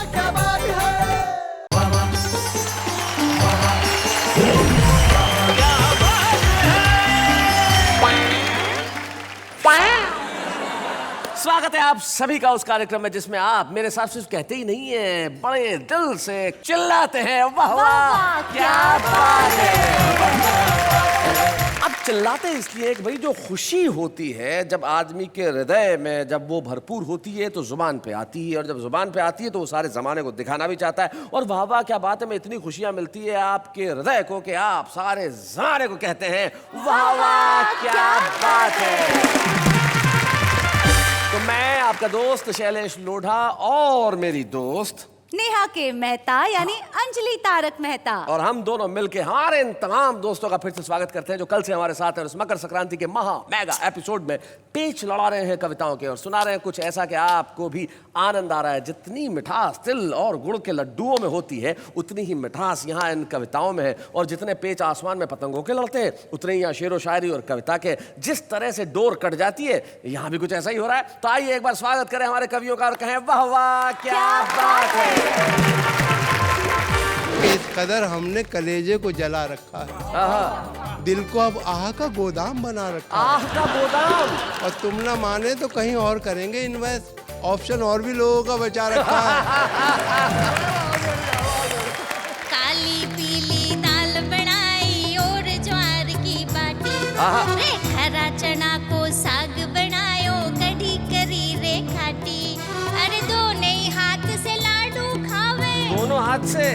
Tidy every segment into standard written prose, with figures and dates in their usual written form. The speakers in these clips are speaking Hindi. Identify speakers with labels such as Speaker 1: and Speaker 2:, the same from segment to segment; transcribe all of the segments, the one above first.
Speaker 1: क्या बात है।
Speaker 2: स्वागत है आप सभी का उस कार्यक्रम में जिसमें आप मेरे साथ सिर्फ कहते ही नहीं है, बड़े दिल से चिल्लाते हैं वाह वाह क्या बात है। अब चिल्लाते इसलिए कि भाई जो खुशी होती है जब आदमी के हृदय में जब वो भरपूर होती है तो जुबान पे आती है, और जब जुबान पे आती है तो वो सारे जमाने को दिखाना भी चाहता है। और वाह वाह क्या बात है में इतनी खुशियां मिलती है आपके हृदय को कि आप सारे जमाने को कहते हैं वाह वाह क्या बात है। तो मैं आपका दोस्त शैलेश लोढ़ा और मेरी दोस्त
Speaker 3: नेहा के मेहता यानी अंजलि तारक मेहता,
Speaker 2: और हम दोनों मिलके हमारे इन तमाम दोस्तों का फिर से स्वागत करते हैं जो कल से हमारे साथ हैं और इस मकर संक्रांति के महा मेगा एपिसोड में पेच लड़ा रहे हैं कविताओं के और सुना रहे हैं कुछ ऐसा कि आपको भी आनंद आ रहा है। जितनी मिठास तिल और गुड़ के लड्डुओं में होती है उतनी ही मिठास यहाँ इन कविताओं में है, और जितने पेच आसमान में पतंगों के लड़ते हैं उतने ही यहाँ शेरो शायरी और कविता के जिस तरह से डोर कट जाती है यहाँ भी कुछ ऐसा ही हो रहा है। तो आइए एक बार स्वागत करें हमारे कवियों का और कहें वाह वाह क्या बात है।
Speaker 4: इस कदर हमने कलेजे को जला रखा है, दिल को अब आह का गोदाम बना रखा है।
Speaker 2: आह का गोदाम।
Speaker 4: और तुम ना माने तो कहीं और करेंगे इन्वेस्ट, ऑप्शन और भी लोगों का बचा रखा है।
Speaker 5: काली पीली दाल बनाई और ज्वार की बाटी, रे हरा चना को साग बनायो कढ़ी करी रे खाटी। अरे दोनों ही हाथ से लाडू खावे,
Speaker 2: दोनों हाथ से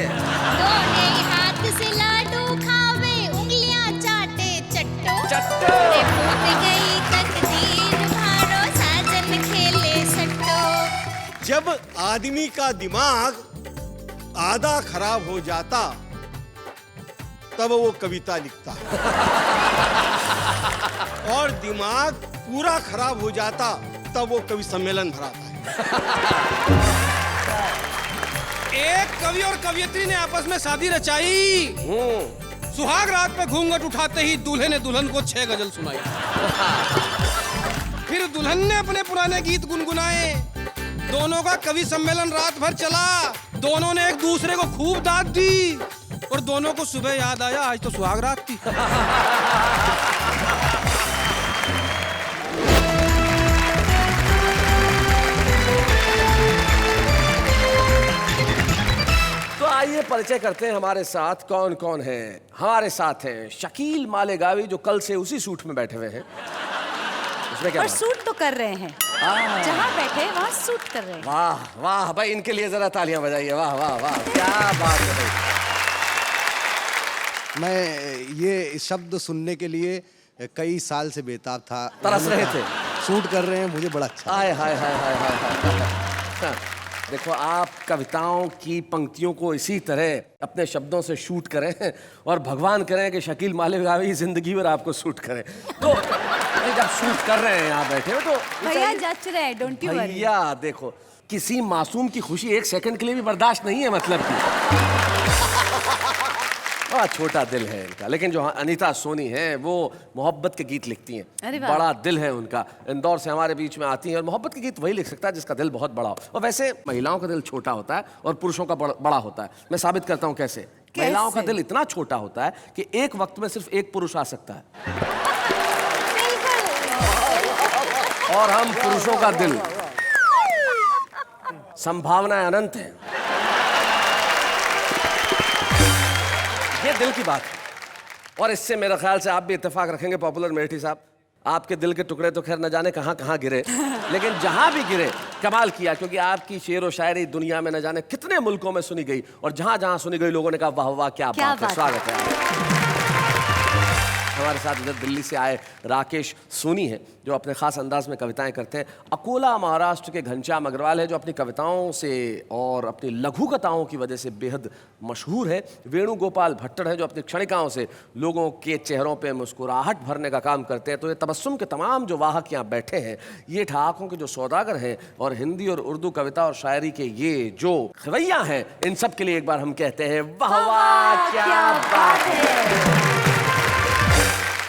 Speaker 5: लाडू खावे, उंगलियां चाटे चट्टो
Speaker 2: चट्टो।
Speaker 5: रे फूट गई तकदीर मारो साजन खेले सट्टो।
Speaker 4: जब आदमी का दिमाग आधा खराब हो जाता तब वो कविता लिखता है, और दिमाग पूरा खराब हो जाता तब वो कवि सम्मेलन भराता है। एक कवि और कवियत्री ने आपस में शादी रचाई, सुहाग रात पे घूंघट उठाते ही दूल्हे ने दुल्हन को 6 गजल सुनाई। फिर दुल्हन ने अपने पुराने गीत गुनगुनाए, दोनों का कवि सम्मेलन रात भर चला, दोनों ने एक दूसरे को खूब दाद दी, और दोनों को सुबह याद आया आज तो सुहाग रात थी।
Speaker 2: तो आइए परिचय करते हैं हमारे साथ कौन कौन है। हमारे साथ हैं शकील मालेगावी जो कल से उसी सूट में बैठे हुए हैं। उसमें क्या
Speaker 3: और
Speaker 2: बात?
Speaker 3: सूट तो कर रहे हैं, जहाँ बैठे वहाँ सूट कर रहे हैं।
Speaker 2: वाह वाह भाई, इनके लिए जरा तालियां बजाइए। वाह वाह वाह क्या बात है भाई।
Speaker 6: मैं ये शब्द सुनने के लिए कई साल से बेताब था।
Speaker 2: तरस रहे थे।
Speaker 6: शूट कर रहे हैं, मुझे बड़ा अच्छा।
Speaker 2: हाय हाय हाय हाय हाय। देखो आप कविताओं की पंक्तियों को इसी तरह अपने शब्दों से शूट करें और भगवान करें कि शकील मालेगावी जिंदगी भर आपको शूट करें। तो जब शूट कर रहे हैं यहाँ बैठे हो तो
Speaker 3: भैया जच रहे हैं, डोंट यू वरी।
Speaker 2: भैया देखो किसी मासूम की खुशी एक सेकंड के लिए भी बर्दाश्त नहीं है, मतलब की बड़ा छोटा दिल है इनका। लेकिन जो अनीता सोनी है वो मोहब्बत के गीत लिखती हैं, बड़ा दिल है उनका। इंदौर से हमारे बीच में आती हैं और मोहब्बत के गीत वही लिख सकता है जिसका दिल बहुत बड़ा हो। और वैसे महिलाओं का दिल छोटा होता है और पुरुषों का बड़ा होता है। मैं साबित करता हूँ कैसे। महिलाओं का दिल इतना छोटा होता है कि एक वक्त में सिर्फ एक पुरुष आ सकता है, और हम पुरुषों का दिल संभावनाएं अनंत है। ये दिल की बात है। और इससे मेरे ख्याल से आप भी इत्तेफाक रखेंगे पॉपुलर मेठी साहब, आपके दिल के टुकड़े तो खैर न जाने कहाँ कहाँ गिरे, लेकिन जहां भी गिरे कमाल किया, क्योंकि आपकी शेर व शायरी दुनिया में न जाने कितने मुल्कों में सुनी गई, और जहां जहां सुनी गई लोगों ने कहा वाह वाह क्या बात है। स्वागत है। हमारे साथ इधर दिल्ली से आए राकेश सोनी हैं जो अपने खास अंदाज में कविताएं करते हैं। अकोला महाराष्ट्र के घनश्याम अग्रवाल है जो अपनी कविताओं से और अपनी लघु कथाओं की वजह से बेहद मशहूर है। वेणुगोपाल भट्टड़ है जो अपनी क्षणिकाओं से लोगों के चेहरों पे मुस्कुराहट भरने का काम करते हैं। तो ये तबस्सुम के तमाम जो वाहक यहाँ बैठे हैं ये ठहाकों के जो सौदागर हैं और हिंदी और उर्दू कविता और शायरी के ये जो खवैया हैं, इन सब के लिए एक बार हम कहते हैं वाह वाह क्या बात है।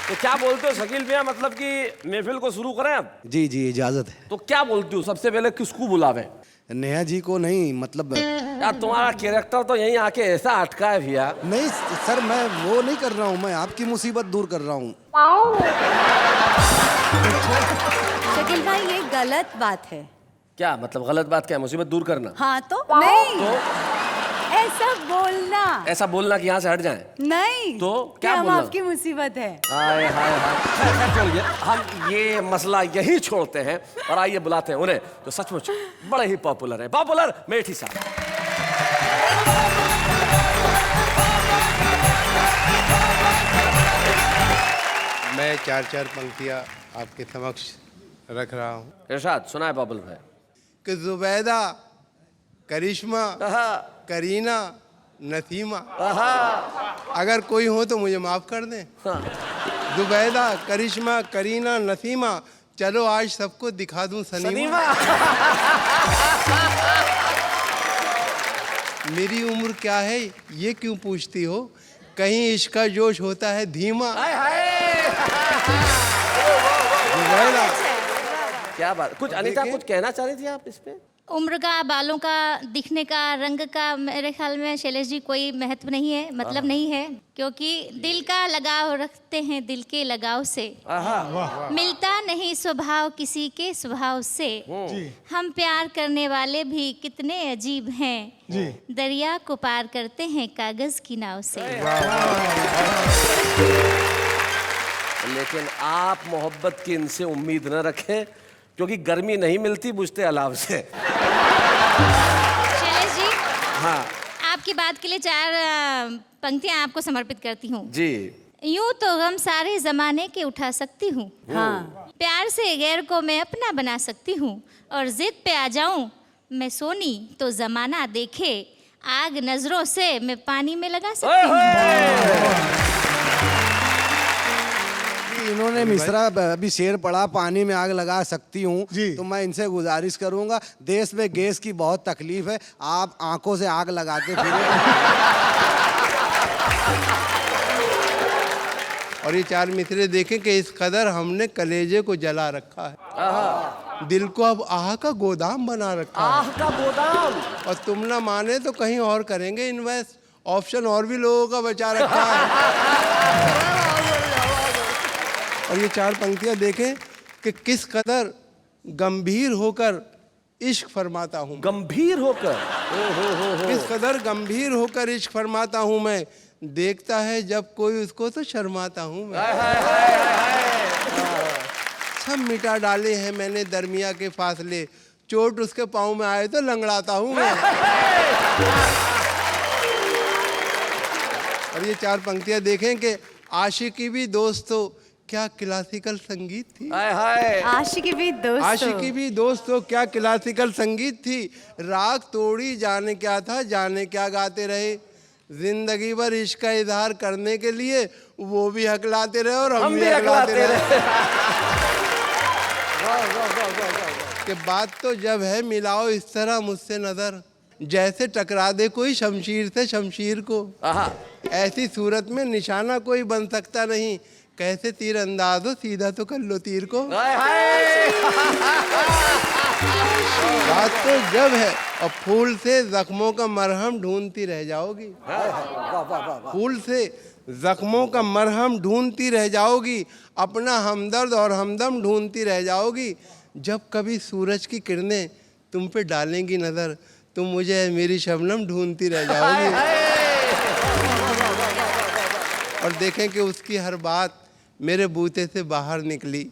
Speaker 2: तो क्या बोलते हो शकील भैया, मतलब कि महफिल को शुरू करें अब?
Speaker 6: जी जी इजाजत है।
Speaker 2: तो क्या बोलते हो, सबसे पहले किसको बुलावें?
Speaker 6: नेहा जी को नहीं, मतलब
Speaker 2: यार तुम्हारा कैरेक्टर तो यहीं आके ऐसा अटका है भैया।
Speaker 6: नहीं सर, मैं वो नहीं कर रहा हूँ, मैं आपकी मुसीबत दूर कर रहा हूँ।
Speaker 3: शकील भाई ये गलत बात है।
Speaker 2: क्या मतलब गलत बात? क्या मुसीबत दूर करना?
Speaker 3: हाँ तो नहीं, ऐसा बोलना,
Speaker 2: ऐसा बोलना कि यहाँ से हट जाएं?
Speaker 3: नहीं
Speaker 2: तो
Speaker 3: कि
Speaker 2: क्या
Speaker 3: हम
Speaker 2: बोलना?
Speaker 3: आपकी मुसीबत है।
Speaker 2: हाय हाय हाय। खैर, चलिए हम ये मसला यही छोड़ते हैं और आइए बुलाते हैं उन्हें जो सचमुच बड़े ही पॉपुलर है। पॉपुलर मेठी साहब।
Speaker 1: मैं चार पंक्तियाँ आपके समक्ष रख रहा हूँ
Speaker 2: इरशाद सुनाए पॉपुलर भाई।
Speaker 1: कि जुबैदा, करिश्मा,
Speaker 2: आहा,
Speaker 1: करीना, नसीमा,
Speaker 2: आहा,
Speaker 1: अगर कोई हो तो मुझे माफ़ कर दें।
Speaker 2: हाँ।
Speaker 1: जुबैदा, करिश्मा, करीना, नसीमा, चलो आज सबको दिखा दूं सनीमा।
Speaker 2: सनीमा।
Speaker 1: मेरी उम्र क्या है ये क्यों पूछती हो, कहीं इश्क का जोश होता है धीमा।
Speaker 2: हाय हाय।
Speaker 1: जुबैदा,
Speaker 2: क्या बात, कुछ अनीता कुछ कहना चाह रही थी आप इस पे?
Speaker 5: उम्र का, बालों का, दिखने का, रंग का मेरे ख्याल में शैलेश जी कोई महत्व नहीं है, मतलब नहीं है, क्योंकि दिल का लगाव रखते हैं दिल के लगाव से। मिलता नहीं स्वभाव किसी के स्वभाव से। हम प्यार करने वाले भी कितने अजीब हैं, दरिया को पार करते हैं कागज की नाव से।
Speaker 2: लेकिन आप मोहब्बत की इनसे उम्मीद न रखें, क्योंकि गर्मी नहीं मिलती बुझते अलाव से।
Speaker 5: शैलेश जी,
Speaker 2: हाँ
Speaker 5: आपकी बात के लिए 4 पंक्तियां आपको समर्पित करती हूँ।
Speaker 2: जी।
Speaker 5: यूं तो गम सारे जमाने के उठा सकती हूँ,
Speaker 3: हाँ
Speaker 5: प्यार से गैर को मैं अपना बना सकती हूँ, और जिद पे आ जाऊं मैं सोनी तो जमाना देखे, आग नजरों से मैं पानी में लगा सकती हूँ।
Speaker 6: इन्होंने मिश्रा अभी शेर पढ़ा, पानी में आग लगा सकती हूँ, तो मैं इनसे गुजारिश करूंगा, देश में गैस की बहुत तकलीफ है, आप आंखों से आग लगाते फिरे।
Speaker 1: और ये 4 मिसरे देखें कि इस कदर हमने कलेजे को जला रखा है, दिल को अब आह का गोदाम बना रखा है।
Speaker 2: आह का गोदाम।
Speaker 1: और तुम ना माने तो कहीं और करेंगे इन्वेस्ट, ऑप्शन और भी लोगों का बचा रखा है। और ये 4 पंक्तियां देखें कि किस कदर गंभीर होकर इश्क फरमाता हूँ।
Speaker 2: गंभीर होकर,
Speaker 1: किस कदर गंभीर होकर इश्क फरमाता हूँ मैं, देखता है जब कोई उसको तो शर्माता हूँ मैं। सब मिटा डाले हैं मैंने दरमिया के फासले, चोट उसके पाँव में आए तो लंगड़ाता हूँ मैं। और ये 4 पंक्तियां देखें कि आशिकी भी दोस्तों क्या क्लासिकल संगीत थी।
Speaker 3: आशिकी भी दोस्तों,
Speaker 1: आशिकी भी दोस्तों क्या क्लासिकल संगीत थी, राग तोड़ी जाने क्या था, जाने क्या गाते रहे, जिंदगी भर इश्क का इजहार करने के लिए वो भी हकलाते रहे और हम भी हकलाते रहे। कि बात तो जब है मिलाओ इस तरह मुझसे नजर, जैसे टकरा दे कोई शमशीर से शमशीर को, ऐसी सूरत में निशाना कोई बन सकता नहीं, कैसे तीर अंदाज हो सीधा तो कर लो तीर को। बात तो जब है, और फूल से जख्मों का मरहम ढूंढती रह जाओगी, फूल से जख्मों का मरहम ढूंढती रह जाओगी, अपना हमदर्द और हमदम ढूंढती रह जाओगी, जब कभी सूरज की किरणें तुम पे डालेंगी नजर, तुम मुझे मेरी शबनम ढूंढती रह जाओगी। और देखें कि उसकी हर बात मेरे बूते से बाहर निकली,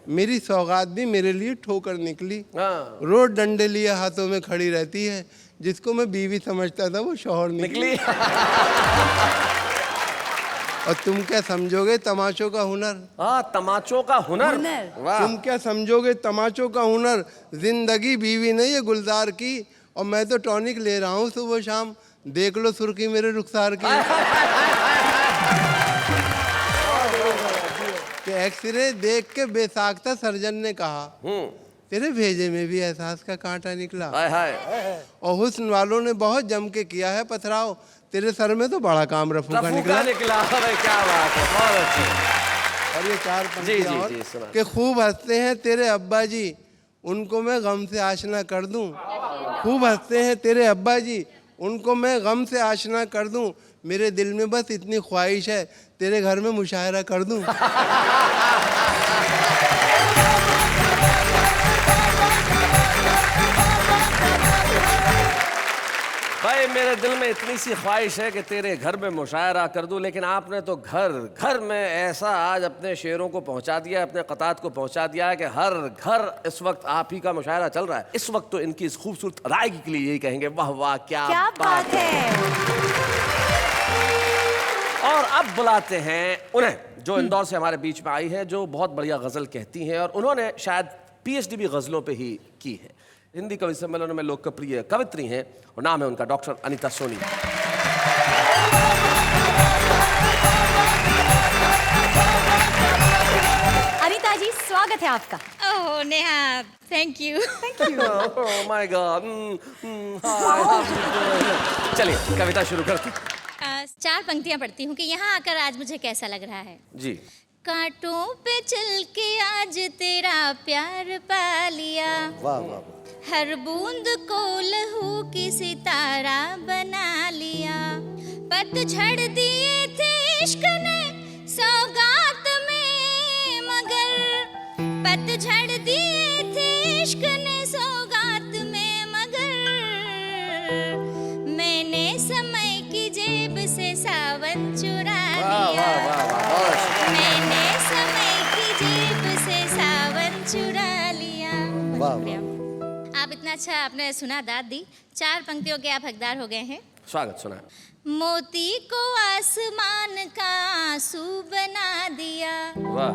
Speaker 1: मेरी सौगात भी मेरे लिए ठोकर निकली, रोज डंडे लिए हाथों में खड़ी रहती है, जिसको मैं बीवी समझता था वो शौहर निकली। और तुम क्या समझोगे तमाचों का हुनर,
Speaker 2: तमाचों का हुनर,
Speaker 1: तुम क्या समझोगे तमाचों का हुनर, जिंदगी बीवी ने ये गुलजार की, और मैं तो टॉनिक ले रहा हूँ सुबह शाम, देख लो सुर्खी मेरे रुखसार की। कि एक्सरे देख के बेसाख्ता सर्जन ने कहा, तेरे भेजे में भी एहसास का कांटा निकला, और हुस्न वालों ने बहुत जम के किया है पथराव, तेरे सर में तो बड़ा काम रफू का निकला।
Speaker 2: क्या बात है, बहुत अच्छे।
Speaker 1: और ये 4 पंक्तियां और कि खूब हंसते हैं तेरे अब्बा जी, उनको मैं गम से आशना कर दूं, खूब हंसते हैं तेरे अब्बा जी, उनको मैं गम से आशना कर दूं। मेरे दिल में बस इतनी ख्वाहिश है, तेरे घर में मुशायरा कर दूं।
Speaker 2: भाई मेरे दिल में इतनी सी ख्वाहिश है कि तेरे घर में मुशायरा कर दूं, लेकिन आपने तो घर घर में ऐसा आज अपने शेरों को पहुंचा दिया, अपने कतात को पहुंचा दिया है कि हर घर इस वक्त आप ही का मुशायरा चल रहा है। इस वक्त तो इनकी इस खूबसूरत अदायगी के लिए यही कहेंगे, वाह वाह क्या
Speaker 3: बात है।
Speaker 2: और अब बुलाते हैं उन्हें जो इंदौर से हमारे बीच में आई है, जो बहुत बढ़िया गजल कहती हैं और उन्होंने शायद पीएचडी भी गजलों पे ही की है। हिंदी कवि सम्मेलनों में लोकप्रिय कवित्री हैं और नाम है उनका डॉक्टर अनीता सोनी।
Speaker 3: अनीता जी, स्वागत है आपका।
Speaker 5: Oh Neha, thank you.
Speaker 2: Oh my god. चलिए कविता शुरू करते हैं।
Speaker 5: 4 पंक्तियां पढ़ती हूँ कि यहाँ आकर आज मुझे कैसा लग रहा है।
Speaker 2: जी।
Speaker 5: कांटों पे चल के आज तेरा प्यार पा लिया,
Speaker 6: वाह वाह।
Speaker 5: हर बूंद को लहू की सितारा बना लिया। पतझड़ दिए थे इश्क ने सौगात में, मगर पतझड़ दिए थे इश्क ने सौगात में, मगर मैंने समय की जेब से सावन चुरा लिया। मैंने समय की जेब से सावन चुरा लिया। शुक्रिया। आप इतना अच्छा आपने सुना, दाद दी। 4 पंक्तियों के आप हकदार हो गए हैं।
Speaker 2: स्वागत सुना।
Speaker 5: मोती को आसमान का आंसू बना दिया,
Speaker 2: वाह।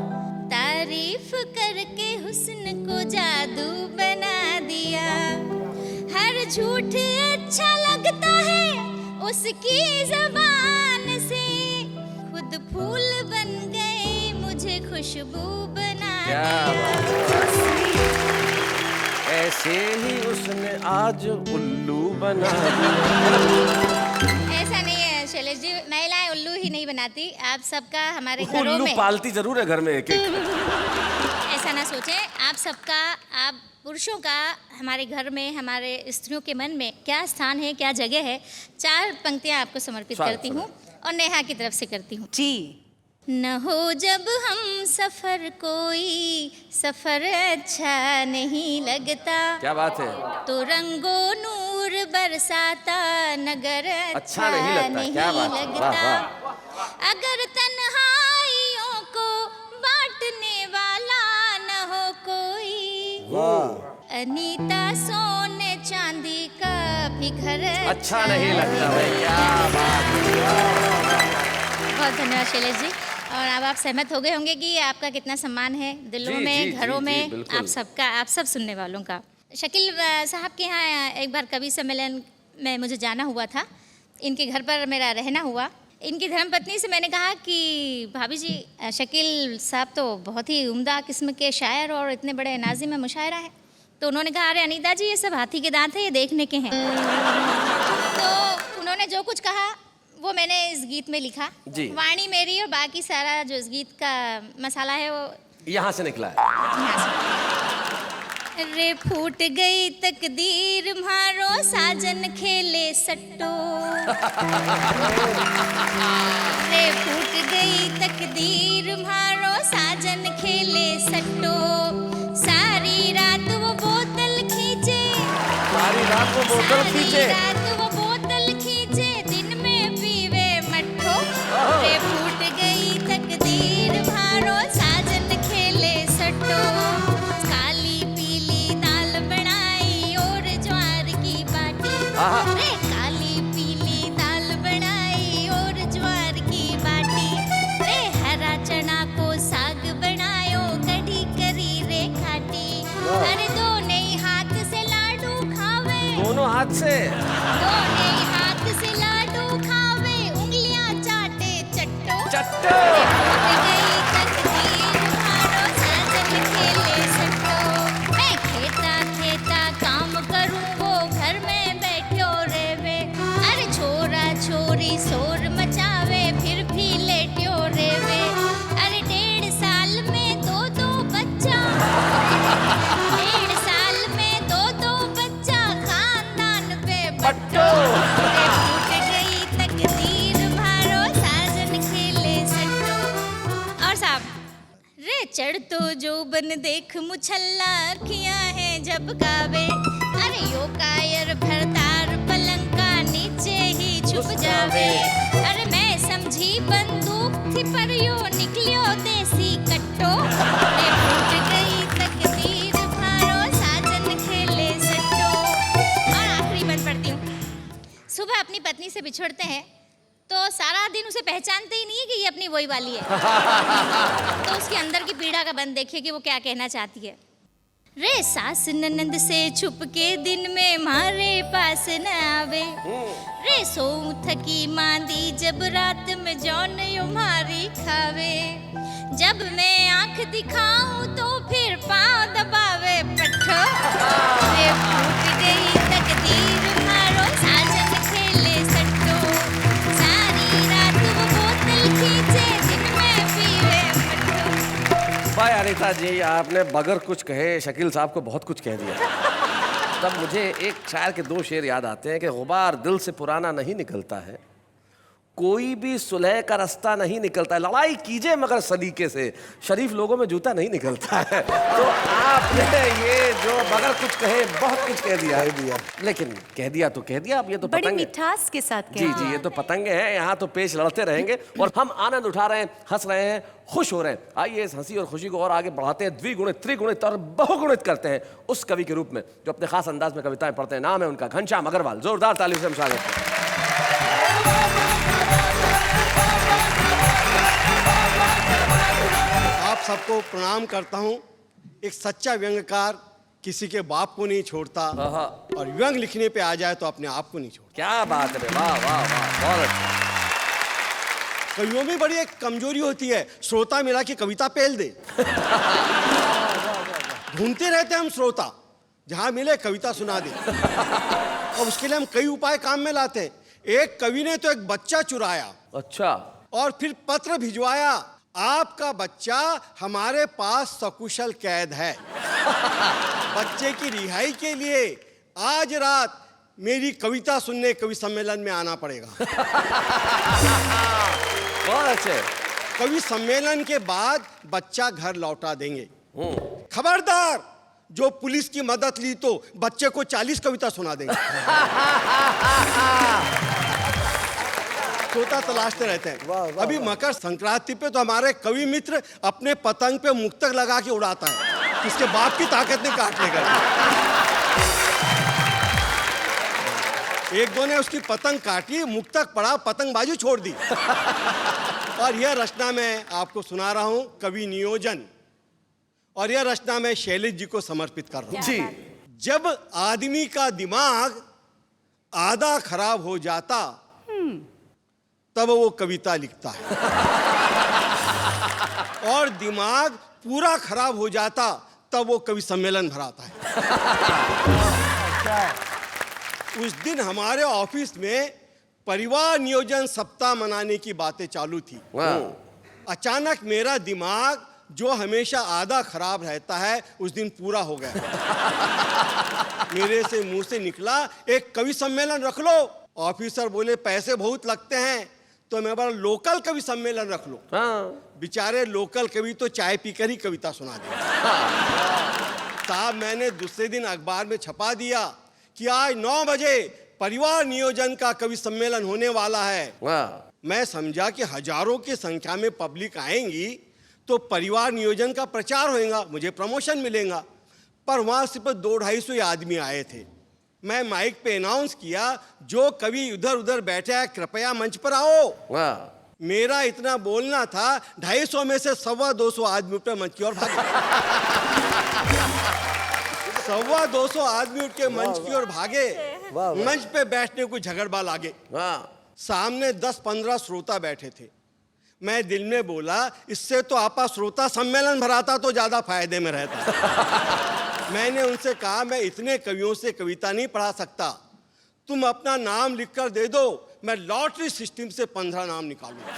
Speaker 5: तारीफ करके हुस्न को जादू बना दिया। हर झूठ अच्छा लगता है उसकी जबान से, खुद फूल बन गए मुझे खुशबू बना दिया।
Speaker 2: ऐसे ही उसने आज उल्लू बना दिया।
Speaker 5: ऐसा नहीं है शैलेश जी, महिलाएं उल्लू ही नहीं बनाती। आप सबका हमारे घरों
Speaker 2: उल्लू
Speaker 5: में
Speaker 2: पालती जरूर है घर में एक एक।
Speaker 5: ऐसा ना सोचें। आप सबका, आप पुरुषों का हमारे घर में, हमारे स्त्रियों के मन में क्या स्थान है, क्या जगह है। 4 पंक्तियां आपको समर्पित करती हूँ और नेहा की तरफ से करती हूँ।
Speaker 3: जी।
Speaker 5: न हो जब हम सफर, कोई सफर अच्छा नहीं लगता।
Speaker 2: क्या बात है।
Speaker 5: तो रंगो नूर बरसाता नगर अच्छा नहीं
Speaker 2: क्या बात।
Speaker 5: लगता।
Speaker 2: वाह, वाह।
Speaker 5: अगर तन्हाइयों को बांटने वाला न हो कोई, अनीता सोने चांदी का भी घर
Speaker 2: अच्छा नहीं लगता भाई। क्या बात।
Speaker 5: बहुत धन्यवाद शैलेश जी। और अब आप सहमत हो गए होंगे कि आपका कितना सम्मान है दिलों में, घरों में, आप सबका, आप सब सुनने वालों का। शकील साहब के यहाँ एक बार कवि सम्मेलन में मुझे जाना हुआ था। इनके घर पर मेरा रहना हुआ। इनकी धर्मपत्नी से मैंने कहा कि भाभी जी, शकील साहब तो बहुत ही उम्दा किस्म के शायर और इतने बड़े नाज़िम मुशायरा है। तो उन्होंने कहा, अरे अनीता जी, ये सब हाथी के दांत है, ये देखने के हैं। तो उन्होंने जो कुछ कहा वो मैंने इस गीत में लिखा।
Speaker 2: जी।
Speaker 5: वाणी मेरी और बाकी सारा जो इस गीत का मसाला है वो
Speaker 2: यहाँ से निकला है।
Speaker 5: रे फूट गई तकदीर मारो साजन खेले सट्टो। रे फूट गई तकदीर मारो साजन खेले सट्टो। सारी रात वो बोतल खींचे,
Speaker 2: सारी रात वो बोतल खींचे,
Speaker 5: दिन में पीवे मट्ठो। रे फूट गई तकदीर मारो साजन खेले सट्टो। काली पीली दाल बनाई और ज्वार की बाटी। रे काली पीली दाल बनाई और ज्वार की बाटी। रे हरा चना को साग बनायो, कढ़ी करी रे खाटी। अरे दोनों ही हाथ से लाडू खावे,
Speaker 2: दोनों हाथ से,
Speaker 5: दोनों ही हाथ से लाडू खावे, उंगलियां चाटे चट्टो।
Speaker 2: चट्टो।
Speaker 5: मैं खेता खेता काम करूं, वो घर में बैठो रेवे। अरे छोरा छोरी शोर मचावे, फिर भी लेट्यो रेवे। अरे 1.5 साल में 2 बच्चा, 1.5 साल में 2 बच्चा, खानदान यौवन देख मुछल्ला अखियां हैं जब गावे, अरे यो कायर भरतार पलंग का नीचे ही छुप जावे। अरे मैं समझी बंदूक थी पर यो निकलियो देसी कट्टो, अरे फूट गई तकदीर भारो साजन खेले सट्टो। और आखिरी बंद पढ़ती हूँ। सुबह अपनी पत्नी से बिछड़ते हैं तो सारा दिन उसे पहचानते ही नहीं है कि ये अपनी वही वाली है। तो उसके अंदर की पीड़ा का बंद देखिए कि वो क्या कहना चाहती है। रे सास ननंद से छुप के दिन में मारे पास न आवे, रे सो थकी मांदी जब रात में जौन यो मारी खावे। जब मैं आंख दिखाऊं तो फिर पाँव दबावे पट्ठो, रे फूट गई तकदीर मारो साजन खेले सट्टो। सारी रात वो बोतल खींचे दिन में पीवे मट्ठो।
Speaker 2: भाई अनीता जी, आपने बगैर कुछ कहे शकील साहब को बहुत कुछ कह दिया। तब मुझे एक शायर के 2 शेर याद आते हैं कि गुबार दिल से पुराना नहीं निकलता है, कोई भी सुलह का रास्ता नहीं निकलता है, लड़ाई कीजिए मगर सलीके से, शरीफ लोगों में जूता नहीं निकलता है। तो आपने ये जो बगैर कुछ कहे बहुत कुछ कह दिया है, लेकिन कह दिया तो कह दिया। अब ये तो
Speaker 3: बड़ी
Speaker 2: पतंग है।
Speaker 3: मिठास के साथ
Speaker 2: जी जी, ये तो पतंगे हैं, यहाँ तो पेच लड़ते रहेंगे और हम आनंद उठा रहे हैं, हंस रहे हैं, खुश हो रहे हैं। आइए इस हंसी और खुशी को और आगे बढ़ाते हैं, द्विगुणित त्रिगुणित और बहुगुणित करते हैं उस कवि के रूप में जो अपने खास अंदाज में कविताएं पढ़ते हैं। नाम है उनका घनश्याम अग्रवाल। जोरदार तालियों से हम स्वागत करते हैं।
Speaker 7: आप सबको प्रणाम करता हूं। एक सच्चा व्यंग्यकार किसी के बाप को नहीं छोड़ता और व्यंग लिखने पे आ जाए तो अपने आप को नहीं छोड़ता।
Speaker 2: क्या बात है, वाह वाह वाह, बहुत अच्छा।
Speaker 7: कवियों में बड़ी एक कमजोरी होती है, श्रोता मिला के कविता पेल दे। ढूंढते रहते हैं हम श्रोता, जहां मिले कविता सुना दे। और उसके लिए हम कई उपाय काम में लाते हैं। एक कवि ने तो एक बच्चा चुराया,
Speaker 2: अच्छा,
Speaker 7: और फिर पत्र भिजवाया, आपका बच्चा हमारे पास सकुशल कैद है। बच्चे की रिहाई के लिए आज रात मेरी कविता सुनने कवि सम्मेलन में आना पड़ेगा।
Speaker 2: बहुत अच्छे।
Speaker 7: कवि सम्मेलन के बाद बच्चा घर लौटा देंगे। खबरदार, जो पुलिस की मदद ली तो बच्चे को 40 कविता सुना देंगे। श्रोता तलाशते रहते हैं। अभी मकर संक्रांति पे तो हमारे कवि मित्र अपने पतंग पे मुक्तक लगा के उड़ाता है, किसके बाप की ताकत ने काटने का। एक दो ने उसकी पतंग काटी, मुक्तक पड़ा, पतंगबाजी छोड़ दी। और यह रचना मैं आपको सुना रहा हूं, कवि नियोजन, और यह रचना मैं शैलेश जी को समर्पित कर रहा हूं।
Speaker 2: जी।
Speaker 7: जब आदमी का दिमाग आधा खराब हो जाता तब वो कविता लिखता है, और दिमाग पूरा खराब हो जाता तब वो कवि सम्मेलन भराता है। उस दिन हमारे ऑफिस में परिवार नियोजन सप्ताह मनाने की बातें चालू थी। अचानक मेरा दिमाग जो हमेशा आधा खराब रहता है उस दिन पूरा हो गया। मेरे से मुंह से निकला, एक कवि सम्मेलन रख लो। ऑफिसर बोले पैसे बहुत लगते हैं, तो मैं बोला लोकल कवि सम्मेलन रख लो। बेचारे लोकल कवि तो चाय पीकर ही कविता सुना दिया। साहब, मैंने दूसरे दिन अखबार में छपा दिया कि आज 9 बजे परिवार नियोजन का कवि सम्मेलन होने वाला है। मैं समझा कि हजारों की संख्या में पब्लिक आएंगी तो परिवार नियोजन का प्रचार होगा, मुझे प्रमोशन मिलेगा। पर वहां सिर्फ 200-250 आदमी आए थे। मैं माइक पे अनाउंस किया, जो कवि इधर उधर बैठे हैं कृपया मंच पर आओ। मेरा इतना बोलना था, 250 में से 225 आदमी उठ मंच की ओर भागे। 225 आदमी उठ के मंच की ओर भागे। मंच पे बैठने को झगड़बाज आगे। सामने 10-15 श्रोता बैठे थे। मैं दिल में बोला, इससे तो आपा श्रोता सम्मेलन भराता तो ज्यादा फायदे में रहता। मैंने उनसे कहा, मैं इतने कवियों से कविता नहीं पढ़ा सकता, तुम अपना नाम लिखकर दे दो, मैं लॉटरी सिस्टम से 15 नाम निकालूंगा।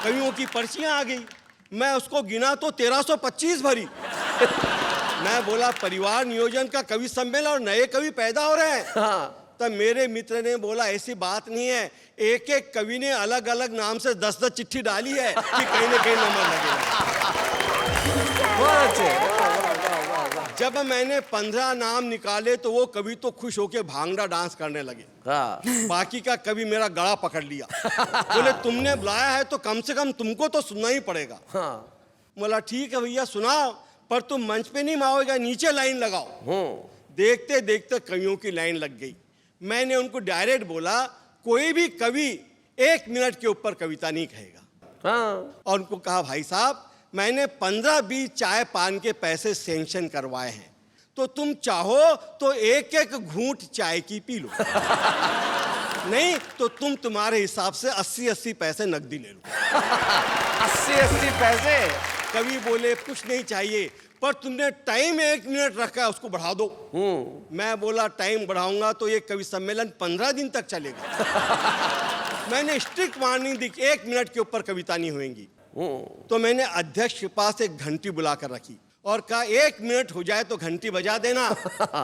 Speaker 7: कवियों की पर्चियां आ गई, मैं उसको गिना तो 1325 भरी। मैं बोला परिवार नियोजन का कवि सम्मेलन और नए कवि पैदा हो रहे हैं। तब मेरे मित्र ने बोला ऐसी बात नहीं है, एक एक कवि ने अलग अलग नाम से 10-10 चिट्ठी डाली है कि कहीं ना कहीं नंबर लगेगा।
Speaker 2: बहुत अच्छे।
Speaker 7: जब मैंने 15 नाम निकाले तो वो कवि तो खुश होके भांगड़ा डांस करने लगे।
Speaker 2: हाँ
Speaker 7: बाकी का कवि मेरा गला पकड़ लिया। बोले तुमने बुलाया है तो कम से कम तुमको तो सुनना ही पड़ेगा।
Speaker 2: हाँ।
Speaker 7: बोला ठीक है भैया सुनाओ, पर तुम मंच पे नहीं माओगे, नीचे लाइन लगाओ। देखते देखते कवियों की लाइन लग गई। मैंने उनको डायरेक्ट बोला कोई भी कवि 1 मिनट के ऊपर कविता नहीं कहेगा।
Speaker 2: हाँ।
Speaker 7: और उनको कहा भाई साहब मैंने 15-20 चाय पान के पैसे सैंक्शन करवाए हैं, तो तुम चाहो तो एक एक घूंट चाय की पी लो, नहीं तो तुम तुम्हारे हिसाब से 80-80 पैसे नकदी ले लो।
Speaker 2: 80-80 पैसे?
Speaker 7: कवि बोले कुछ नहीं चाहिए, पर तुमने टाइम 1 मिनट रखा है उसको बढ़ा दो। मैं बोला टाइम बढ़ाऊंगा तो ये कवि सम्मेलन 15 दिन तक चलेगा। मैंने स्ट्रिक्ट वार्निंग दी कि 1 मिनट के ऊपर कविता नहीं होएगी। तो मैंने अध्यक्ष के पास एक घंटी बुला कर रखी और कहा 1 मिनट हो जाए तो घंटी बजा देना,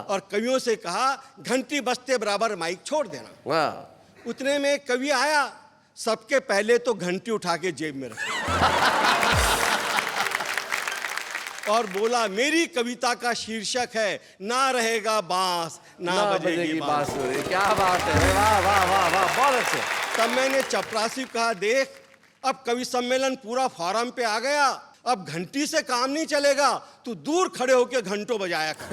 Speaker 7: और कवियों से कहा घंटी बजते बराबर माइक छोड़ देना।
Speaker 2: वाह।
Speaker 7: उतने में एक कवि आया, सबके पहले तो घंटी उठा के जेब में रखी और बोला मेरी कविता का शीर्षक है ना रहेगा बांस ना बजेगी बांसुरी।
Speaker 2: क्या बात है, वाह वाह वाह वाह, बहुत अच्छे।
Speaker 7: तब मैंने चपरासी को कहा देख अब कवि सम्मेलन पूरा फार्म पे आ गया, अब घंटी से काम नहीं चलेगा, तू दूर खड़े होकर घंटों बजाया कर।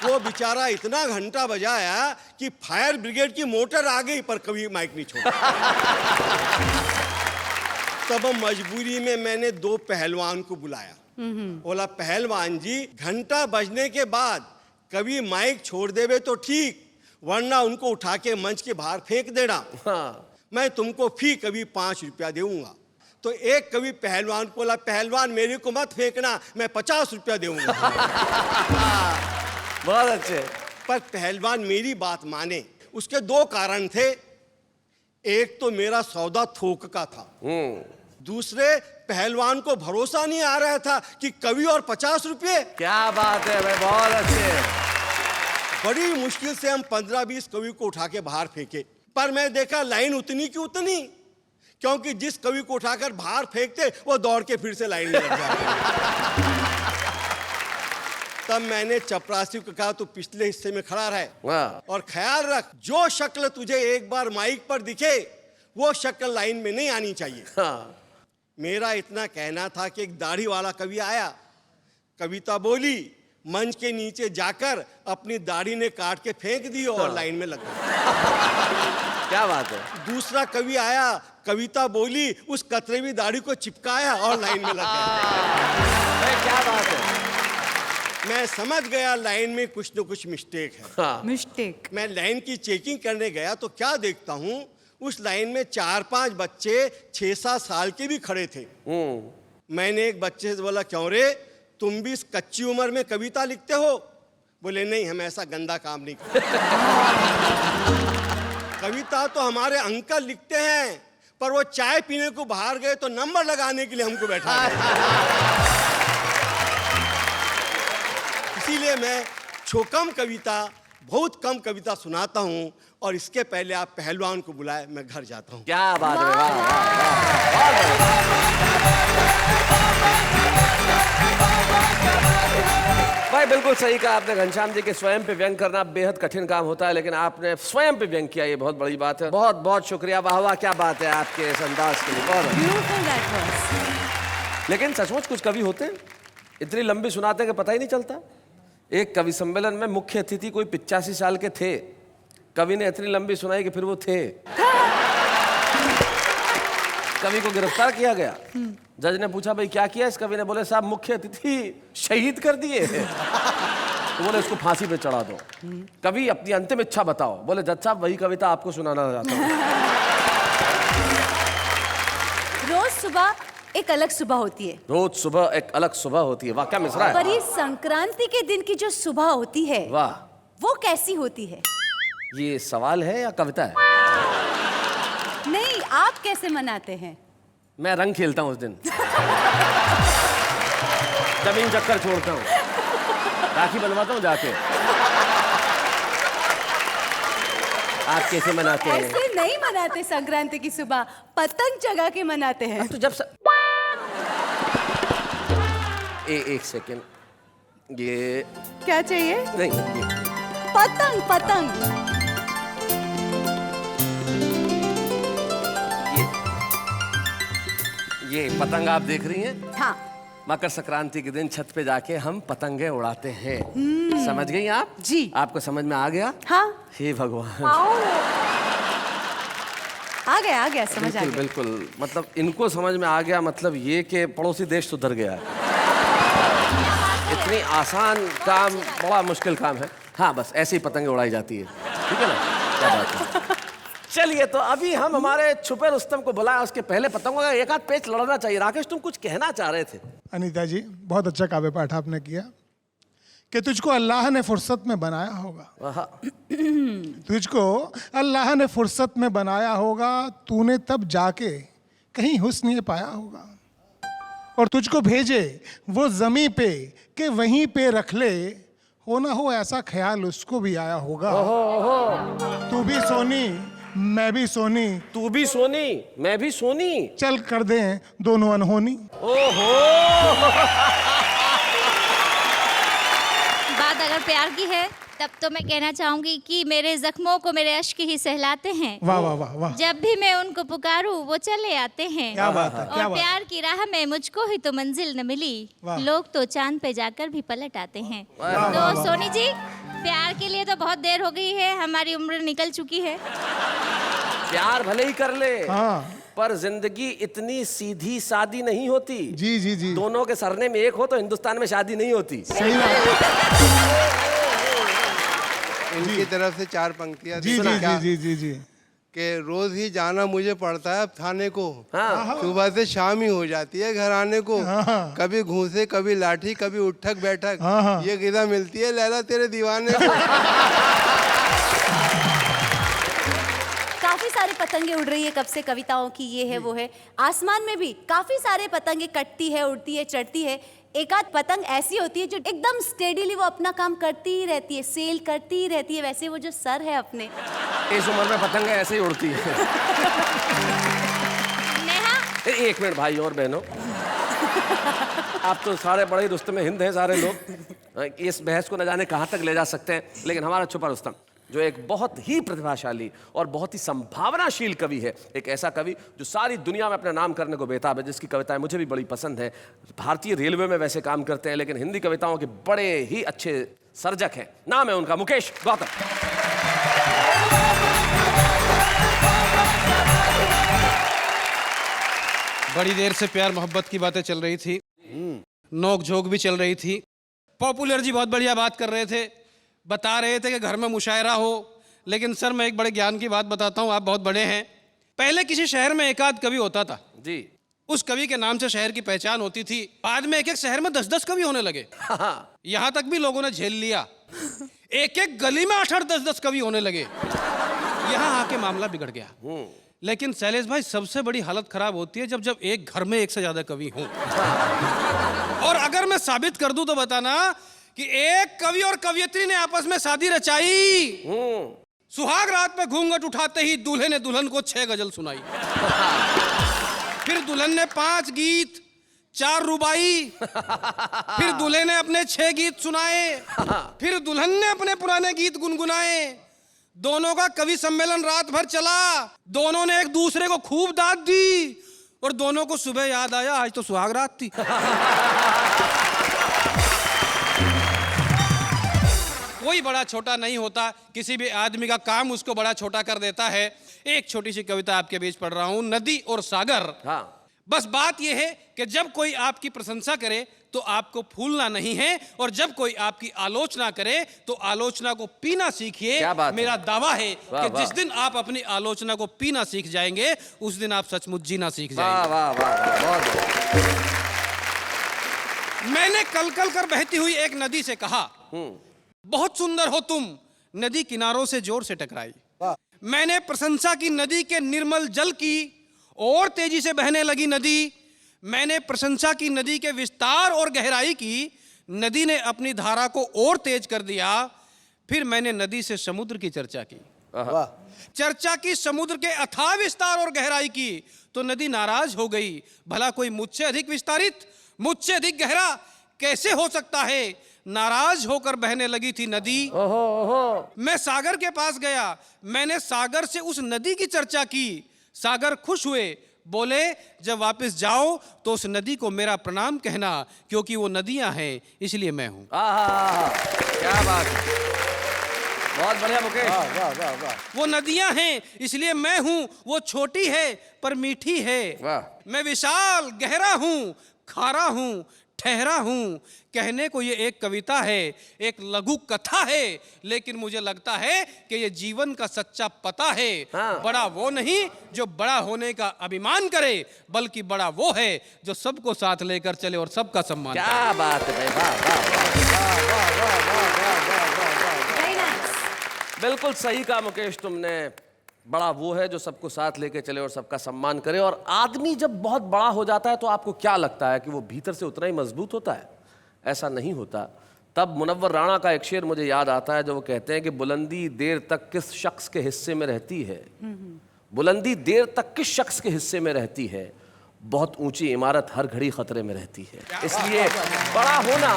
Speaker 7: वो बेचारा इतना घंटा बजाया कि फायर ब्रिगेड की मोटर आ गई, पर कभी माइक नहीं छोड़ा। तब मजबूरी में मैंने 2 पहलवान को बुलाया। बोला पहलवान जी घंटा बजने के बाद कभी माइक छोड़ देवे तो ठीक, वरना उनको उठा के मंच के बाहर फेंक देना।
Speaker 2: हाँ।
Speaker 7: मैं तुमको फी कभी 5 रुपया दूंगा। तो एक कवि पहलवान को बोला पहलवान मेरे को मत फेंकना, मैं 50 रुपया दूंगा।
Speaker 2: बहुत अच्छे।
Speaker 7: पर पहलवान मेरी बात माने। उसके 2 कारण थे, एक तो मेरा सौदा थोक का था, दूसरे पहलवान को भरोसा नहीं आ रहा था कि कवि और 50 रुपये।
Speaker 2: क्या बात है भाई, बहुत अच्छे।
Speaker 7: बड़ी मुश्किल से हम 15-20 कवि को उठा के बाहर फेंके, पर मैं देखा लाइन उतनी की उतनी, क्योंकि जिस कवि को उठाकर बाहर फेंकते वो दौड़ के फिर से लाइन में लग जाते। तब मैंने चपरासी को कहा तू पिछले हिस्से में खड़ा रहे और ख्याल रख जो शक्ल तुझे एक बार माइक पर दिखे वो शक्ल लाइन में नहीं आनी चाहिए।
Speaker 2: हाँ।
Speaker 7: मेरा इतना कहना था कि एक दाढ़ी वाला कवि आया, कविता बोली, मंच के नीचे जाकर अपनी दाढ़ी ने काट के फेंक दी और लाइन में लग गया।
Speaker 2: क्या बात है।
Speaker 7: दूसरा कवि आया, कविता बोली, उस कतरेवी दाढ़ी को चिपकाया और लाइन में लग गया।
Speaker 2: क्या बात है।
Speaker 7: मैं समझ गया लाइन में कुछ न कुछ मिस्टेक है।
Speaker 2: हाँ।
Speaker 3: मिस्टेक।
Speaker 7: मैं लाइन की चेकिंग करने गया तो क्या देखता हूँ उस लाइन में 4-5 बच्चे 6-7 साल के भी खड़े थे। मैंने एक बच्चे से बोला क्यों रे तुम भी इस कच्ची उम्र में कविता लिखते हो? बोले नहीं हम ऐसा गंदा काम नहीं करते। कविता तो हमारे अंकल लिखते हैं, पर वो चाय पीने को बाहर गए तो नंबर लगाने के लिए हमको बैठा दिया। इसीलिए मैं छोकम कविता, बहुत कम कविता सुनाता हूँ, और इसके पहले आप पहलवान को बुलाए, मैं घर जाता हूँ।
Speaker 2: क्या बात है, वाह वाह भाई, बिल्कुल सही कहा आपने घनश्याम जी के स्वयं पे व्यंग करना बेहद कठिन काम होता है, लेकिन आपने स्वयं पे व्यंग किया, ये बहुत बड़ी बात है। बहुत बहुत शुक्रिया, वाह वाह, क्या बात है आपके इस अंदाज के लिए, बहुत
Speaker 3: ब्यूटीफुल दैट वाज।
Speaker 2: लेकिन सचमुच कुछ कवि होते हैं इतनी लंबी सुनाते हैं कि पता ही नहीं चलता। एक कवि सम्मेलन में मुख्य अतिथि कोई 85 साल के थे, कवि ने इतनी लंबी सुनाई कि फिर वो थे। कवि को गिरफ्तार किया गया। जज ने पूछा भाई क्या किया इस कवि ने? बोले साहब मुख्य अतिथि शहीद कर दिए। तो बोले इसको फांसी पे चढ़ा दो। कवि अपनी अंतिम इच्छा बताओ। बोले जज साहब वही कविता आपको सुनाना चाहता हूँ।
Speaker 3: रोज सुबह एक अलग सुबह होती है।
Speaker 2: रोज सुबह एक अलग सुबह होती है। वाह क्या मिसरा है।
Speaker 3: पर ये संक्रांति के दिन की जो सुबह होती है,
Speaker 2: वाह,
Speaker 3: वो कैसी होती है?
Speaker 2: ये सवाल है या कविता है?
Speaker 3: नहीं, आप कैसे मनाते हैं?
Speaker 2: मैं रंग खेलता हूँ उस दिन। जमीन चक्कर छोड़ता हूँ, राखी बनवाता हूँ जाके। आप कैसे मनाते हैं?
Speaker 3: ऐसे नहीं मनाते संक्रांति की सुबह, पतंग जगा के मनाते हैं।
Speaker 2: तो जब एक सेकेंड, ये
Speaker 3: क्या चाहिए?
Speaker 2: नहीं, ये
Speaker 3: पतंग पतंग।
Speaker 2: ये पतंग आप देख रही हैं?
Speaker 3: हाँ।
Speaker 2: मकर संक्रांति के दिन छत पे जाके हम पतंगे उड़ाते हैं। समझ गई आप?
Speaker 3: जी।
Speaker 2: आपको समझ में आ गया?
Speaker 3: हाँ।
Speaker 2: हे भगवान,
Speaker 3: आ गया समझ आ
Speaker 2: बिल्कुल
Speaker 3: गया।
Speaker 2: बिल्कुल, मतलब इनको समझ में आ गया, मतलब ये कि पड़ोसी देश सुधर गया। इतनी आसान काम बड़ा मुश्किल काम है। हाँ, बस ऐसे ही पतंगे उड़ाई जाती है, ठीक है ना? क्या बात है। चलिए, तो अभी हम हमारे छुपे रुस्तम को बुलाया, उसके पहले पतंगों का एक आध पेच लड़ना चाहिए। राकेश, तुम कुछ कहना चाह रहे थे।
Speaker 8: अनीता जी, बहुत अच्छा काव्य पाठ आपने किया कि तुझको अल्लाह ने फुर्सत में बनाया होगा।
Speaker 2: आहा,
Speaker 8: तुझको अल्लाह ने फुर्सत में बनाया होगा, तूने तब जाके कहीं हुस्न ये पाया होगा, और तुझको भेजे वो जमी पे कि वहीं पे रख ले, हो ना हो ऐसा ख्याल उसको भी आया होगा। तू भी सोनी मैं भी सोनी,
Speaker 2: तू भी सोनी मैं भी सोनी,
Speaker 8: चल कर दें दोनों अनहोनी।
Speaker 2: ओहो।
Speaker 5: बात अगर प्यार की है तब तो मैं कहना चाहूंगी कि मेरे जख्मों को मेरे अश्क ही सहलाते हैं।
Speaker 8: वाह वाह वाह वाह,
Speaker 5: जब भी मैं उनको पुकारूं वो चले आते हैं।
Speaker 8: क्या बात है, क्या
Speaker 5: और
Speaker 8: बात।
Speaker 5: प्यार की राह में मुझको ही तो मंजिल न मिली,
Speaker 8: वाह।
Speaker 5: लोग तो चांद पे जाकर भी पलट आते हैं। तो सोनी जी, प्यार के लिए तो बहुत देर हो गई है, हमारी उम्र निकल चुकी है।
Speaker 2: प्यार भले ही कर ले,
Speaker 8: हाँ,
Speaker 2: पर जिंदगी इतनी सीधी सादी नहीं होती।
Speaker 8: जी जी जी,
Speaker 2: दोनों के सरने में एक हो तो हिंदुस्तान में शादी नहीं होती।
Speaker 8: सही बात।
Speaker 1: इनकी तरफ से 4 पंक्तियां
Speaker 8: जी
Speaker 1: सुना
Speaker 8: जी
Speaker 1: क्या?
Speaker 8: जी जी जी,
Speaker 1: कि रोज ही जाना मुझे पड़ता है अब थाने को।
Speaker 2: हाँ।
Speaker 1: सुबह से शाम ही हो जाती है घर आने को।
Speaker 8: हाँ।
Speaker 1: कभी घूंसे, कभी लाठी, कभी उठक बैठक।
Speaker 8: हाँ।
Speaker 1: ये गिदा मिलती है लैला तेरे दीवाने को।
Speaker 3: काफी सारे पतंगे उड़ रही है कब से, कविताओं की ये है वो है। आसमान में भी काफी सारे पतंगे कटती है, उड़ती है, चढ़ती है। एक आध पतंग ऐसी होती है जो एकदम स्टेडीली वो अपना काम करती ही रहती है, सेल करती ही रहती है। वैसे वो जो सर है अपने,
Speaker 2: इस उम्र में पतंग ऐसे ही उड़ती है।
Speaker 5: नेहा,
Speaker 2: एक मिनट भाई और बहनों, आप तो सारे बड़े रुस्तम हिंद हैं सारे लोग, इस बहस को न जाने कहाँ तक ले जा सकते हैं, लेकिन हमारा छुपा रुस्तम जो एक बहुत ही प्रतिभाशाली और बहुत ही संभावनाशील कवि है, एक ऐसा कवि जो सारी दुनिया में अपना नाम करने को बेताब है, जिसकी कविताएं मुझे भी बड़ी पसंद हैं। भारतीय रेलवे में वैसे काम करते हैं, लेकिन हिंदी कविताओं के बड़े ही अच्छे सर्जक हैं। नाम है उनका मुकेश गौतम।
Speaker 4: बड़ी देर से प्यार मोहब्बत की बातें चल रही थी, नोक झोंक भी चल रही थी। पॉपुलर जी बहुत बढ़िया बात कर रहे थे, बता रहे थे कि घर में मुशायरा हो। लेकिन सर, मैं एक बड़े ज्ञान की बात बताता हूँ, आप बहुत बड़े हैं। पहले किसी शहर में एक आध कवि होता था
Speaker 2: जी,
Speaker 4: उस कवि के नाम से शहर की पहचान होती थी। बाद में एक एक शहर में 10-10 कवि होने लगे। यहाँ तक भी लोगों ने झेल लिया, एक एक गली में 8-8, 10-10 कवि होने लगे। यहाँ आके मामला बिगड़ गया। लेकिन शैलेश भाई, सबसे बड़ी हालत खराब होती है जब जब एक घर में एक से ज्यादा कवि हों। और अगर मैं साबित कर दूं तो बताना कि एक कवि और कवियत्री ने आपस में शादी रचाई। सुहाग रात में घूंघट उठाते ही दूल्हे ने दुल्हन को 6 गजल सुनाई। फिर दुल्हन ने 5 गीत, 4 रुबाई। फिर दूल्हे ने अपने 6 गीत सुनाए। फिर दुल्हन ने अपने पुराने गीत गुनगुनाए। दोनों का कवि सम्मेलन रात भर चला। दोनों ने एक दूसरे को खूब दाद दी, और दोनों को सुबह याद आया आज तो सुहाग रात थी। कोई बड़ा छोटा नहीं होता, किसी भी आदमी का काम उसको बड़ा छोटा कर देता है। एक छोटी सी कविता आपके बीच पढ़ रहा हूं, नदी और सागर।
Speaker 2: हाँ।
Speaker 4: बस बात यह है कि जब कोई आपकी प्रशंसा करे तो आपको फूलना नहीं है, और जब कोई आपकी आलोचना करे तो आलोचना को पीना सीखिए।
Speaker 2: क्या बात है?
Speaker 4: मेरा दावा है
Speaker 2: वाह,
Speaker 4: कि जिस दिन आप अपनी आलोचना को पीना सीख जाएंगे, उस दिन आप सचमुच जीना सीख
Speaker 2: वाह
Speaker 4: जाएंगे।
Speaker 2: वाह वाह, बहुत।
Speaker 4: मैंने कल कल कर बहती हुई एक नदी से कहा, बहुत सुंदर हो तुम। नदी किनारों से जोर से टकराई। मैंने प्रशंसा की नदी के निर्मल जल की, और तेजी से बहने लगी नदी। मैंने प्रशंसा की नदी के विस्तार और गहराई की, नदी ने अपनी धारा को और तेज कर दिया। फिर मैंने नदी से समुद्र की चर्चा की। चर्चा की समुद्र के अथाह विस्तार और गहराई की, तो नदी नाराज हो गई। भला कोई मुझसे अधिक विस्तारित, मुझसे अधिक गहरा कैसे हो सकता है, नाराज होकर बहने लगी थी नदी।
Speaker 2: ओहो ओहो।
Speaker 4: मैं सागर के पास गया, मैंने सागर से उस नदी की चर्चा की। सागर खुश हुए, बोले जब वापस जाओ तो उस नदी को मेरा प्रणाम कहना, क्योंकि वो नदियां हैं इसलिए मैं हूं।
Speaker 2: आहा, क्या बात है, बहुत बढ़िया मुकेश।
Speaker 6: वाह वाह वाह।
Speaker 4: वो नदियां हैं इसलिए मैं हूं, वो छोटी है पर मीठी है।
Speaker 2: वाह।
Speaker 4: मैं विशाल गहरा हूं, खारा हूं, ठहरा हूं। कहने को ये एक कविता है, एक लघु कथा है, लेकिन मुझे लगता है कि ये जीवन का सच्चा पता है।
Speaker 2: हाँ।
Speaker 4: बड़ा वो नहीं जो बड़ा होने का अभिमान करे, बल्कि बड़ा वो है जो सबको साथ लेकर चले और सबका सम्मान करे।
Speaker 2: क्या बात है भाई, वाह।
Speaker 3: Very nice.
Speaker 2: बिल्कुल सही कहा मुकेश तुमने। बड़ा वो है जो सबको साथ लेके चले और सबका सम्मान करे। और आदमी जब बहुत बड़ा हो जाता है तो आपको क्या लगता है कि वो भीतर से उतना ही मजबूत होता है? ऐसा नहीं होता। तब मुनव्वर राणा का एक शेर मुझे याद आता है जो वो कहते हैं कि बुलंदी देर तक किस शख्स के हिस्से में रहती है, बुलंदी देर तक किस शख्स के हिस्से में रहती है, बहुत ऊंची इमारत हर घड़ी खतरे में रहती है। इसलिए बड़ा होना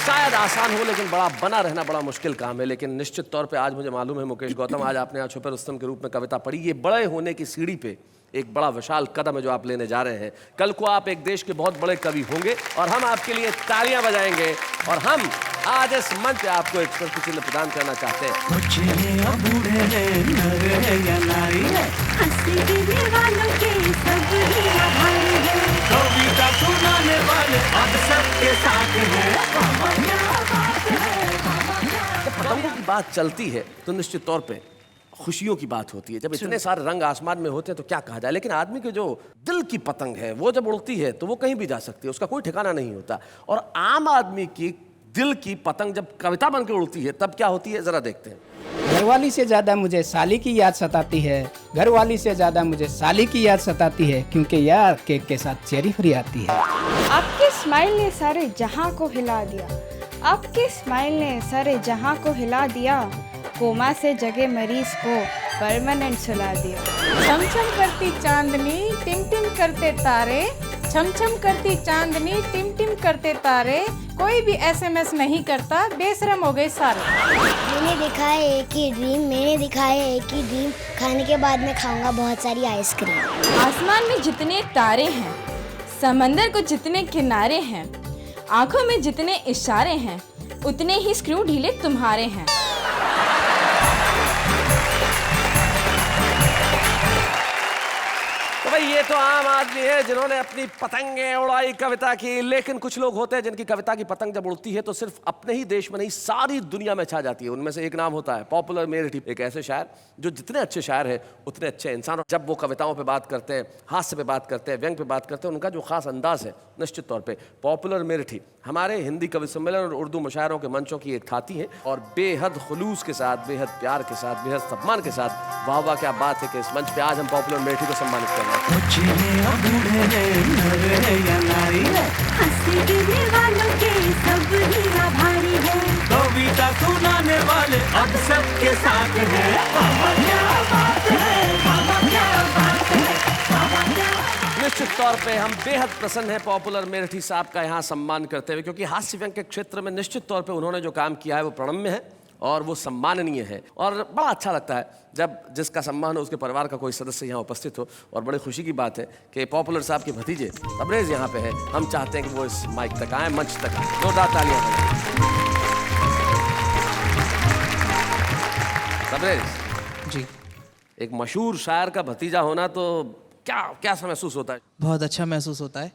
Speaker 2: शायद आसान हो, लेकिन बड़ा बना रहना बड़ा मुश्किल काम है। लेकिन निश्चित तौर पे आज मुझे मालूम है मुकेश गौतम, आज आपने यहाँ छुपे रुस्तम के रूप में कविता पढ़ी। ये बड़े होने की सीढ़ी पे एक बड़ा विशाल कदम है जो आप लेने जा रहे हैं। कल को आप एक देश के बहुत बड़े कवि होंगे और हम आपके लिए तालियां बजाएंगे। और हम आज इस मंच पे आपको एक स्मृति चिन्ह प्रदान करना चाहते हैं। जब पतंगों की बात चलती है तो निश्चित तौर पे खुशियों की बात होती है। जब इतने सारे रंग आसमान में होते हैं तो क्या कहा जाए, लेकिन आदमी के जो दिल की पतंग है वो जब उड़ती है तो वो कहीं भी जा सकती है, उसका कोई ठिकाना नहीं होता। और आम आदमी की दिल की पतंग जब कविता बन के उड़ती है तब क्या होती है, जरा देखते हैं।
Speaker 9: घरवाली से ज्यादा मुझे साली की याद सताती है, घरवाली से ज्यादा मुझे साली की याद सताती है, क्योंकि यार केक के साथ चेरी फ्री आती है।
Speaker 10: आपके स्माइल ने सारे जहां को हिला दिया, आपके स्माइल ने सारे जहां को हिला दिया, कोमा से जगे मरीज को परमानेंट सुला दिया। छम छम करती चांदनी टिम टिम करते तारे, छम छम करती चांदनी टिम टिम करते तारे, कोई भी SMS नहीं करता, बेशरम हो गए सारे।
Speaker 11: मैंने देखा है एक ही ड्रीम, मैंने देखा है एक ही ड्रीम, खाने के बाद मैं खाऊंगा बहुत सारी आइसक्रीम।
Speaker 10: आसमान में जितने तारे हैं, समंदर को जितने किनारे हैं, आंखों में जितने इशारे हैं, उतने ही स्क्रू ढीले तुम्हारे हैं।
Speaker 2: तो भाई ये तो आम आदमी है जिन्होंने अपनी पतंगे उड़ाई कविता की। लेकिन कुछ लोग होते हैं जिनकी कविता की पतंग जब उड़ती है तो सिर्फ अपने ही देश में नहीं सारी दुनिया में छा जाती है। उनमें से एक नाम होता है पॉपुलर मेरिटी, एक ऐसे शायर जो जितने अच्छे शायर हैं उतने अच्छे इंसान। जब वो कविताओं पे बात करते हैं, हास्य पे बात करते हैं, व्यंग पे बात करते हैं, उनका जो खास अंदाज है निश्चित तौर पे पॉपुलर मेरिटी हमारे हिंदी कवि सम्मेलन और उर्दू मुशायरों के मंचों की एक ख्याति है। और बेहद खुलूस के साथ, बेहद प्यार के साथ, बेहद सम्मान के साथ, वाह वाह क्या बात है कि इस मंच पे आज हम पॉपुलर मेरिटी को सम्मानित कर रहे हैं।
Speaker 12: कविता सुनाने वाले अब सबके साथ
Speaker 2: निश्चित तौर पे हम बेहद प्रसन्न हैं पॉपुलर मेरिटी साहब का यहाँ सम्मान करते हुए, क्योंकि हास्य व्यंग के क्षेत्र में निश्चित तौर पे उन्होंने जो काम किया है वो प्रणम्य है और वो सम्माननीय है। और बड़ा अच्छा लगता है जब जिसका सम्मान हो उसके परिवार का कोई सदस्य यहाँ उपस्थित हो। और बड़ी खुशी की बात है कि पॉपुलर साहब के भतीजे तबरेज़ यहाँ पे हैं। हम चाहते हैं कि वो इस माइक तक आए, मंच तक आए। जोरदार तालियां तबरेज़
Speaker 13: जी।
Speaker 2: एक मशहूर शायर का भतीजा होना तो क्या कैसा महसूस होता है?
Speaker 13: बहुत अच्छा महसूस होता है।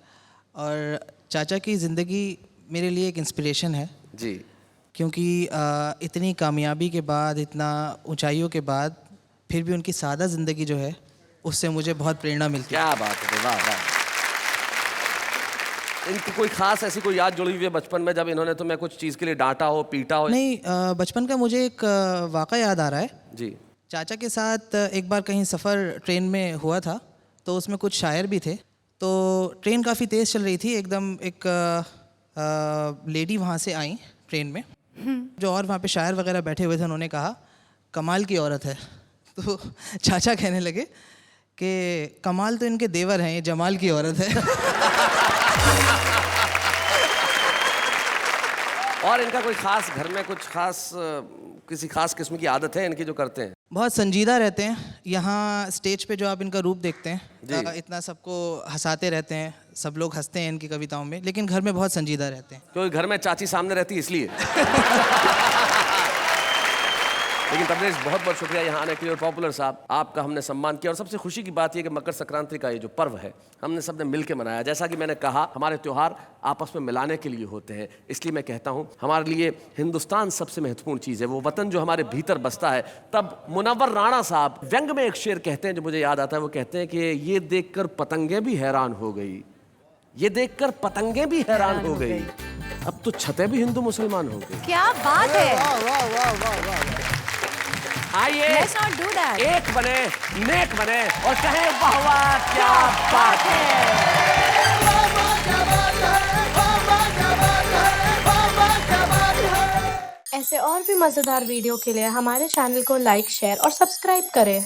Speaker 13: और चाचा की ज़िंदगी मेरे लिए एक इंस्पिरेशन है
Speaker 2: जी,
Speaker 13: क्योंकि इतनी कामयाबी के बाद, इतना ऊंचाइयों के बाद, फिर भी उनकी सादा ज़िंदगी जो है उससे मुझे बहुत प्रेरणा मिलती है।
Speaker 2: क्या बात है, वाह वाह। इनकी कोई खास ऐसी कोई याद जुड़ी हुई है बचपन में जब इन्होंने तुम्हें कुछ चीज़ के लिए डांटा हो, पीटा हो?
Speaker 13: नहीं, बचपन का मुझे एक वाक़ा याद आ रहा है
Speaker 2: जी।
Speaker 13: चाचा के साथ एक बार कहीं सफ़र ट्रेन में हुआ था, तो उसमें कुछ शायर भी थे। तो ट्रेन काफ़ी तेज़ चल रही थी, एकदम एक लेडी वहाँ से आई ट्रेन में, जो और वहाँ पे शायर वगैरह बैठे हुए थे। उन्होंने कहा कमाल की औरत है। तो चाचा कहने लगे कि कमाल तो इनके देवर हैं, ये जमाल की औरत है।
Speaker 2: और इनका कोई खास घर में कुछ खास किसी खास किस्म की आदत है इनकी जो करते हैं?
Speaker 13: बहुत संजीदा रहते हैं। यहाँ स्टेज पे जो आप इनका रूप देखते हैं, इतना सबको हंसाते रहते हैं, सब लोग हंसते हैं इनकी कविताओं में, लेकिन घर में बहुत संजीदा रहते हैं।
Speaker 2: क्योंकि घर में चाची सामने रहती है इसलिए। लेकिन तबरेज़ बहुत बहुत शुक्रिया यहाँ आने के लिए। और पॉपुलर साहब, आपका हमने सम्मान किया और सबसे खुशी की बात यह कि मकर संक्रांति का ये जो पर्व है हमने सबने मिलकर मनाया। जैसा कि मैंने कहा, हमारे त्यौहार आपस में मिलाने के लिए होते हैं, इसलिए मैं कहता हूँ हमारे लिए हिंदुस्तान सबसे महत्वपूर्ण चीज़ है, वो वतन जो हमारे भीतर बसता है। तब मुनव्वर राणा साहब व्यंग में एक शेर कहते हैं जो मुझे याद आता है। वो कहते हैं कि ये देखकर पतंगें भी हैरान हो गई, ये देखकर पतंगें भी हैरान हो गई, अब तो छतें भी हिंदू मुसलमान हो गई।
Speaker 3: क्या बात है।
Speaker 2: आइए
Speaker 3: Let's not do that.
Speaker 2: एक बने, नेक बने और कहें वाह वाह क्या बात है।
Speaker 10: ऐसे और भी मज़ेदार वीडियो के लिए हमारे चैनल को लाइक, शेयर और सब्सक्राइब करें।